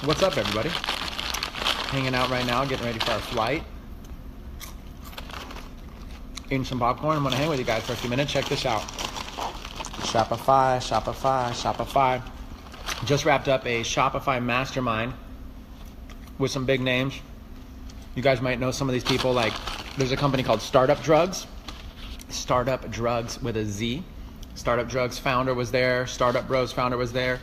What's up, everybody? Hanging out right now, getting ready for our flight. Eating some popcorn. I'm gonna hang with you guys for a few minutes. Check this out. Shopify. Just wrapped up a Shopify mastermind with some big names. You guys might know some of these people. Like, there's a company called Startup Drugs. Startup Drugs with a Z. Startup Drugs founder was there. Startup Bros founder was there.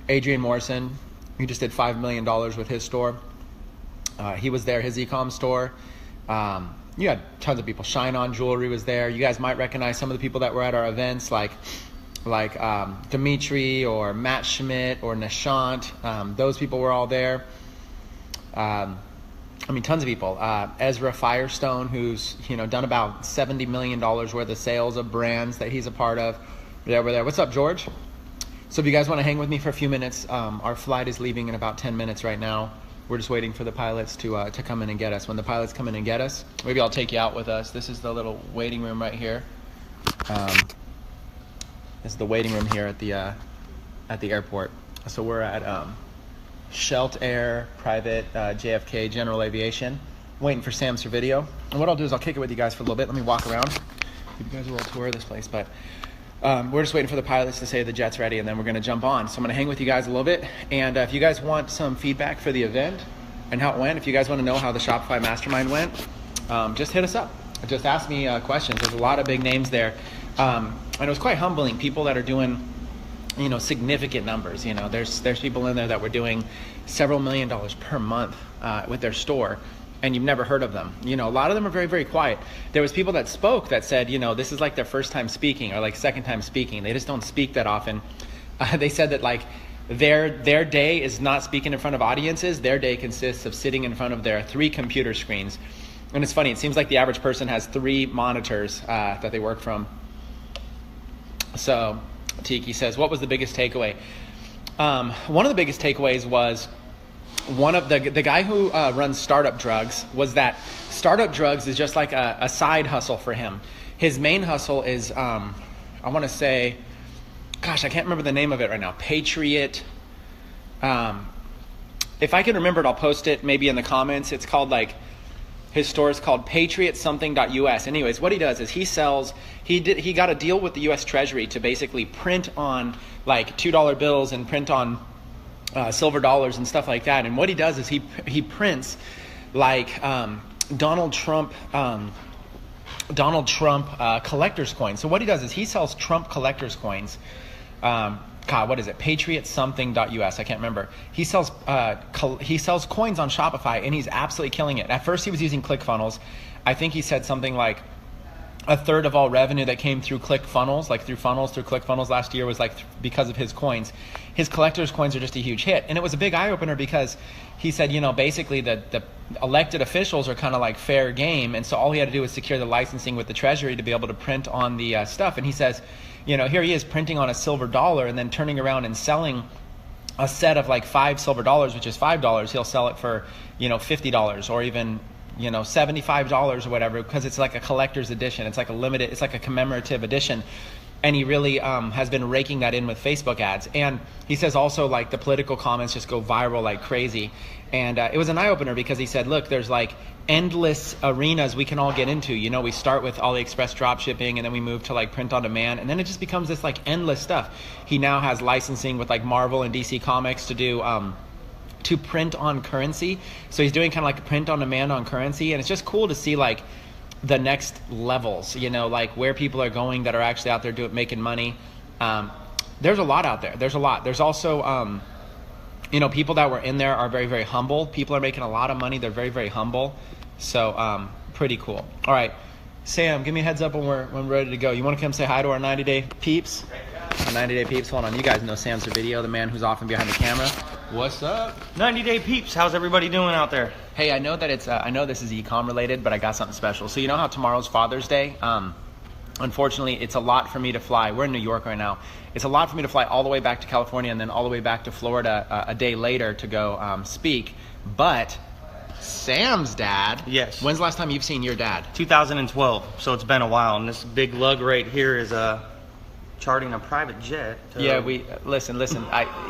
Adrian Morrison, he just did $5 million with his store. He was there, his eComm store. You had tons of people. Shine On Jewelry was there. You guys might recognize some of the people that were at our events, like Dimitri or Matt Schmidt or Nishant. Those people were all there. Tons of people. Ezra Firestone, who's done about $70 million worth of sales of brands that he's a part of. Yeah, we're there. What's up, George? So if you guys want to hang with me for a few minutes, our flight is leaving in about 10 minutes right now. We're just waiting for the pilots to come in and get us. When the pilots come in and get us, maybe I'll take you out with us. This is the little waiting room right here. This is the waiting room here at the airport. So we're at Shelt Air Private JFK General Aviation, waiting for Sam Servidio. And what I'll do is I'll kick it with you guys for a little bit. Let me walk around, give you guys a little tour of this place. But we're just waiting for the pilots to say the jet's ready, and then we're going to jump on. So I'm going to hang with you guys a little bit. And if you guys want some feedback for the event and how it went, if you guys want to know how the Shopify Mastermind went, just hit us up. Just ask me questions. There's a lot of big names there. And it was quite humbling. People that are doing significant numbers. There's people in there that were doing several $1 million per month with their store, and you've never heard of them. A lot of them are very, very quiet. There was people that spoke that said, this is like their first time speaking or like second time speaking. They just don't speak that often. They said that like their day is not speaking in front of audiences. Their day consists of sitting in front of their 3 computer screens. And it's funny, it seems like the average person has 3 monitors that they work from. So Tiki says, what was the biggest takeaway? One of the biggest takeaways was one of the guy who runs Startup Drugs was that Startup Drugs is just like a side hustle for him. His main hustle is, I want to say, gosh, I can't remember the name of it right now. Patriot. If I can remember it, I'll post it maybe in the comments. It's called his store is called patriotsomething.us. Anyways, what he does is he got a deal with the U.S. Treasury to basically print on like $2 bills and print on silver dollars and stuff like that. And what he does is he prints like Donald Trump collector's coins. So what he does is he sells Trump collector's coins. What is it? Patriotsomething.us. I can't remember. He sells coins on Shopify, and he's absolutely killing it. At first, he was using ClickFunnels. I think he said something like a third of all revenue that came through ClickFunnels, like through ClickFunnels last year, was because of his coins. His collector's coins are just a huge hit, and it was a big eye opener because he said, basically the elected officials are kind of like fair game, and so all he had to do was secure the licensing with the Treasury to be able to print on the stuff. And he says, here he is printing on a silver dollar and then turning around and selling a set of like 5 silver dollars, which is $5. He'll sell it for, $50 or even, $75 or whatever, because it's like a collector's edition. It's like a commemorative edition. And he really has been raking that in with Facebook ads. And he says also like the political comments just go viral like crazy. And it was an eye-opener because he said, look, there's like endless arenas we can all get into. We start with AliExpress drop shipping, and then we move to like print on demand, and then it just becomes this like endless stuff. He now has licensing with like Marvel and DC Comics to do to print on currency. So he's doing kind of like print on demand on currency, and it's just cool to see like the next levels, like where people are going that are actually out there making money. There's a lot out there. There's a lot. There's also people that were in there are very, very humble. People are making a lot of money. They're very, very humble. So pretty cool. All right, Sam, give me a heads up when we're ready to go. You want to come say hi to our 90-day peeps? Our 90-day peeps. Hold on. You guys know Sam Servidio, the man who's often behind the camera. What's up? 90-day peeps. How's everybody doing out there? Hey, I know that it's I know this is eComm related, but I got something special. So you know how tomorrow's Father's Day? Unfortunately, it's a lot for me to fly. We're in New York right now. It's a lot for me to fly all the way back to California and then all the way back to Florida a day later to go speak. But Sam's dad. Yes. When's the last time you've seen your dad? 2012. So it's been a while. And this big lug right here is charting a private jet. Yeah, listen.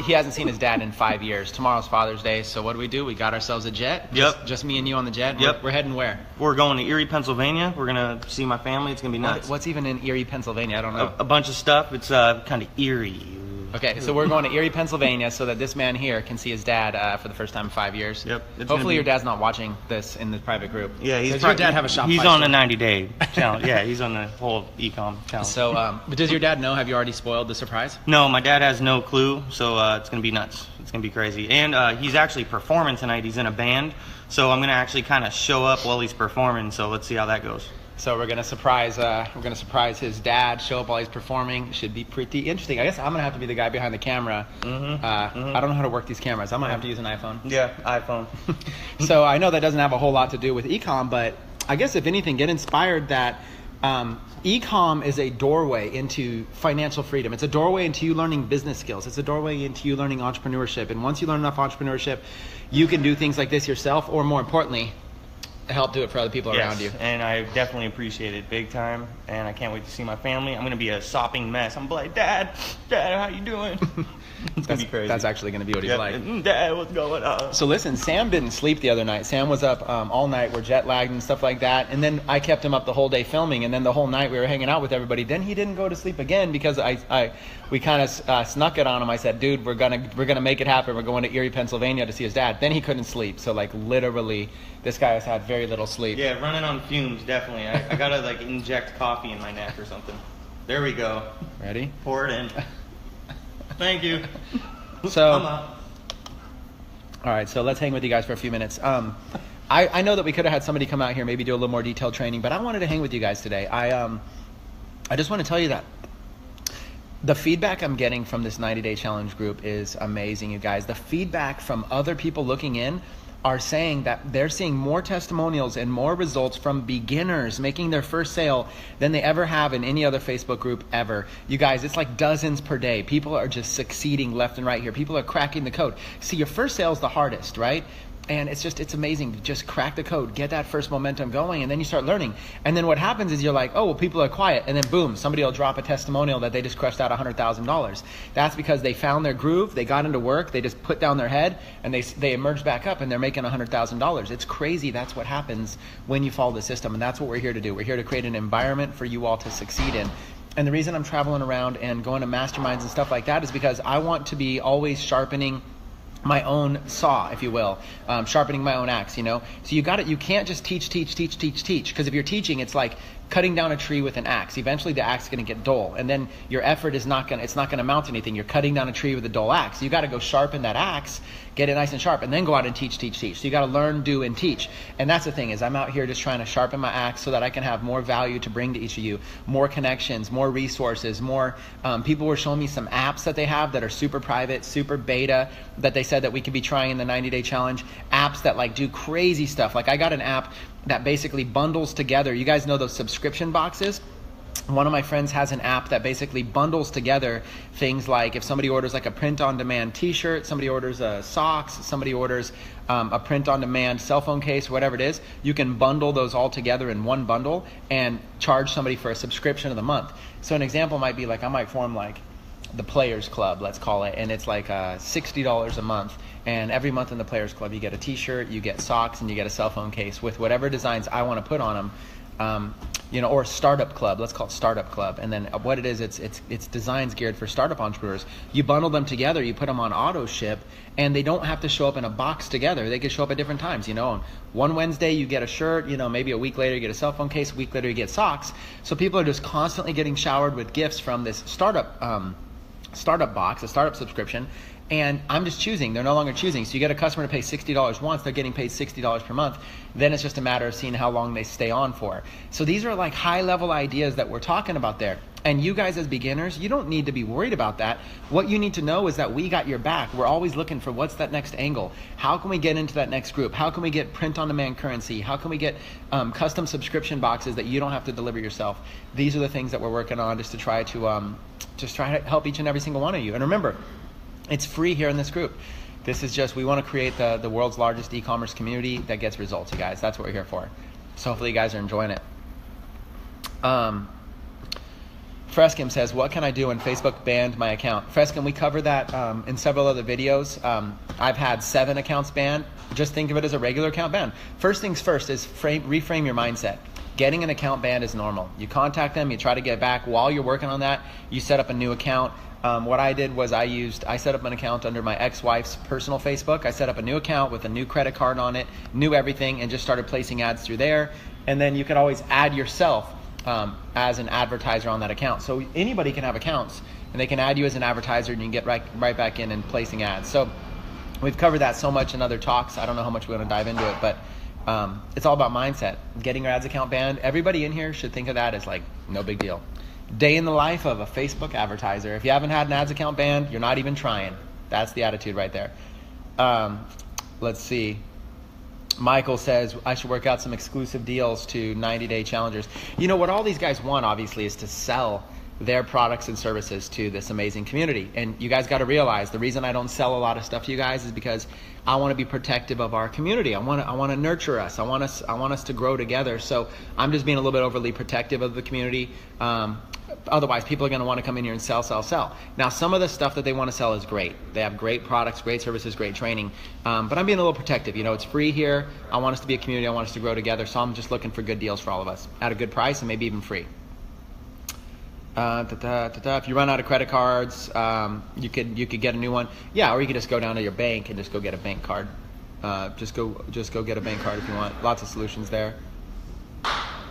He hasn't seen his dad in 5 years. Tomorrow's Father's Day, so what do? We got ourselves a jet. Just me and you on the jet. Yep. We're heading where? We're going to Erie, Pennsylvania. We're gonna see my family. It's gonna be nuts. What's even in Erie, Pennsylvania? I don't know. A bunch of stuff. It's kind of eerie. Okay, so we're going to Erie, Pennsylvania, so that this man here can see his dad for the first time in 5 years. Yep. Hopefully your dad's not watching this in the private group. Yeah, does your dad have a shop? He's on the 90-day challenge. Yeah, he's on the whole eComm challenge. So, but does your dad know? Have you already spoiled the surprise? No, my dad has no clue. So it's gonna be nuts. It's gonna be crazy. And he's actually performing tonight. He's in a band, so I'm gonna actually kind of show up while he's performing. So let's see how that goes. So we're gonna surprise his dad, show up while he's performing. Should be pretty interesting. I guess I'm gonna have to be the guy behind the camera. I don't know how to work these cameras. I'm gonna have to use an iPhone. Yeah, iPhone. So I know that doesn't have a whole lot to do with eComm, but I guess if anything, get inspired that eComm is a doorway into financial freedom. It's a doorway into you learning business skills. It's a doorway into you learning entrepreneurship. And once you learn enough entrepreneurship, you can do things like this yourself, or more importantly, help do it for other people around you. And I definitely appreciate it big time, and I can't wait to see my family. I'm gonna be a sopping mess. I'm like, Dad, how you doing? It's gonna be crazy. That's actually gonna be what he's like. Dad, what's going on? So listen, Sam didn't sleep the other night. Sam was up all night. We're jet lagged and stuff like that. And then I kept him up the whole day filming. And then the whole night we were hanging out with everybody. Then he didn't go to sleep again because we kind of snuck it on him. I said, dude, we're gonna make it happen. We're going to Erie, Pennsylvania to see his dad. Then he couldn't sleep. So like literally, this guy has had very little sleep. Yeah, running on fumes, definitely. I gotta like inject coffee in my neck or something. There we go. Ready? Pour it in. Thank you. So, all right, so let's hang with you guys for a few minutes. I know that we could have had somebody come out here, maybe do a little more detailed training, but I wanted to hang with you guys today. I just want to tell you that the feedback I'm getting from this 90-day challenge group is amazing, you guys. The feedback from other people looking in are saying that they're seeing more testimonials and more results from beginners making their first sale than they ever have in any other Facebook group ever. You guys, it's like dozens per day. People are just succeeding left and right here. People are cracking the code. See, your first sale is the hardest, right? And it's amazing to just crack the code, get that first momentum going, and then you start learning. And then what happens is you're like, oh, well, people are quiet. And then boom, somebody will drop a testimonial that they just crushed out $100,000. That's because they found their groove, they got into work, they just put down their head, and they emerged back up and they're making $100,000. It's crazy. That's what happens when you follow the system. And that's what we're here to do. We're here to create an environment for you all to succeed in. And the reason I'm traveling around and going to masterminds and stuff like that is because I want to be always sharpening my own saw, if you will, sharpening my own axe, you know? So you can't just teach, because if you're teaching, it's like cutting down a tree with an axe. Eventually the axe is going to get dull, and then your effort it's not going to amount to anything. You're cutting down a tree with a dull axe. You got to go sharpen that axe, get it nice and sharp, and then go out and teach. So you got to learn, do, and teach. And that's the thing, is I'm out here just trying to sharpen my axe so that I can have more value to bring to each of you, more connections, more resources, more people were showing me some apps that they have that are super private, super beta, that they said that we could be trying in the 90-day challenge, apps that like do crazy stuff. Like I got an app that basically bundles together. You guys know those subscription boxes? One of my friends has an app that basically bundles together things like if somebody orders like a print-on-demand t-shirt, somebody orders socks, somebody orders a print-on-demand cell phone case, whatever it is, you can bundle those all together in one bundle and charge somebody for a subscription of the month. So an example might be like I might form like the Players Club, let's call it, and it's like $60 a month. And every month in the Players Club, you get a t-shirt, you get socks, and you get a cell phone case with whatever designs I want to put on them. Or Startup Club, let's call it Startup Club. And then what it is, it's designs geared for startup entrepreneurs. You bundle them together, you put them on auto ship, and they don't have to show up in a box together. They can show up at different times. On one Wednesday you get a shirt, maybe a week later you get a cell phone case, a week later you get socks. So people are just constantly getting showered with gifts from this startup box, a startup subscription. And I'm just choosing. They're no longer choosing. So you get a customer to pay $60 once, they're getting paid $60 per month. Then it's just a matter of seeing how long they stay on for. So these are like high-level ideas that we're talking about there. And you guys as beginners, you don't need to be worried about that. What you need to know is that we got your back. We're always looking for what's that next angle. How can we get into that next group? How can we get print-on-demand currency? How can we get custom subscription boxes that you don't have to deliver yourself? These are the things that we're working on just to try to help each and every single one of you. And remember, it's free here in this group. This is just, we want to create the world's largest e-commerce community that gets results, you guys. That's what we're here for. So hopefully you guys are enjoying it. Freskim says, what can I do when Facebook banned my account? Freskim, we cover that in several other videos. I've had 7 accounts banned. Just think of it as a regular account ban. First things first is reframe your mindset. Getting an account banned is normal. You contact them, you try to get back. While you're working on that, you set up a new account. What I did was I set up an account under my ex-wife's personal Facebook. I set up a new account with a new credit card on it, knew everything, and just started placing ads through there. And then you could always add yourself as an advertiser on that account. So anybody can have accounts, and they can add you as an advertiser, and you can get right back in and placing ads. So we've covered that so much in other talks. I don't know how much we want to dive into it, but it's all about mindset. Getting your ads account banned, everybody in here should think of that as like no big deal. Day in the life of a Facebook advertiser. If you haven't had an ads account banned, you're not even trying. That's the attitude right there. Let's see. Michael says, I should work out some exclusive deals to 90-day challengers. You know, what all these guys want, obviously, is to sell their products and services to this amazing community. And you guys got to realize the reason I don't sell a lot of stuff to you guys is because I want to be protective of our community. I want to nurture us. I want us to grow together. So I'm just being a little bit overly protective of the community. Otherwise, people are going to want to come in here and sell. Now, some of the stuff that they want to sell is great. They have great products, great services, great training. But I'm being a little protective. You know, it's free here. I want us to be a community. I want us to grow together. So I'm just looking for good deals for all of us at a good price and maybe even free. If you run out of credit cards, you could get a new one. Yeah, or you could just go down to your bank and just go get a bank card. Just go get a bank card if you want. Lots of solutions there.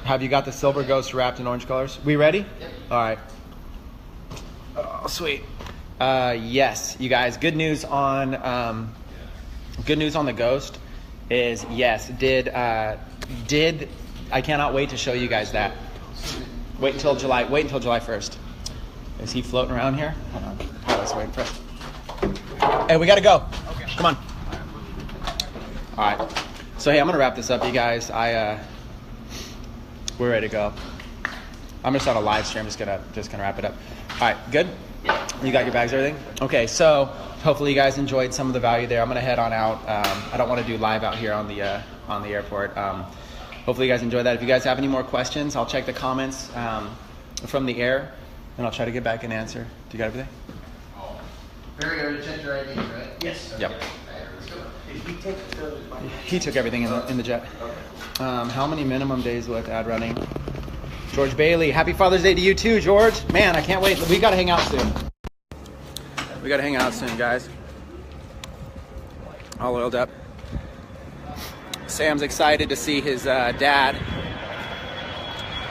Have you got the silver ghost wrapped in orange colors? We ready? Yep. All right. Oh, sweet. Yes, you guys. Good news on the ghost is yes. Did I cannot wait to show you guys that. Wait until July 1st. Is he floating around here? Hold on. Oh, let's wait first. Hey, we gotta go. Okay. Come on. All right. So hey, I'm gonna wrap this up, you guys. We're ready to go. I'm gonna start a live stream. Just gonna wrap it up. All right, good? Yeah. You got your bags, everything? Okay, so hopefully you guys enjoyed some of the value there. I'm gonna head on out. I don't want to do live out here on the airport. Hopefully you guys enjoyed that. If you guys have any more questions, I'll check the comments from the air, and I'll try to get back and answer. Do you got everything? Very good. Check your IDs, right? Yes. Yep. He took everything in the jet. How many minimum days do I have to add running? George Bailey, happy Father's Day to you too, George. Man, I can't wait. We got to hang out soon. Guys. All oiled up. Sam's excited to see his dad.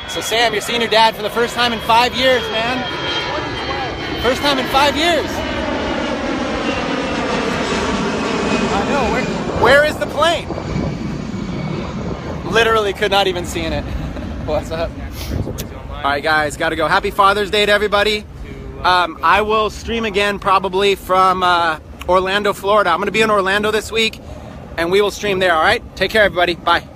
So Sam, you're seeing your dad for the first time in 5 years, man. First time in 5 years. I know. Where is the plane? Literally could not even see in it. What's up? All right, guys, got to go. Happy Father's Day to everybody. I will stream again probably from Orlando, Florida. I'm going to be in Orlando this week, and we will stream there, all right? Take care, everybody. Bye.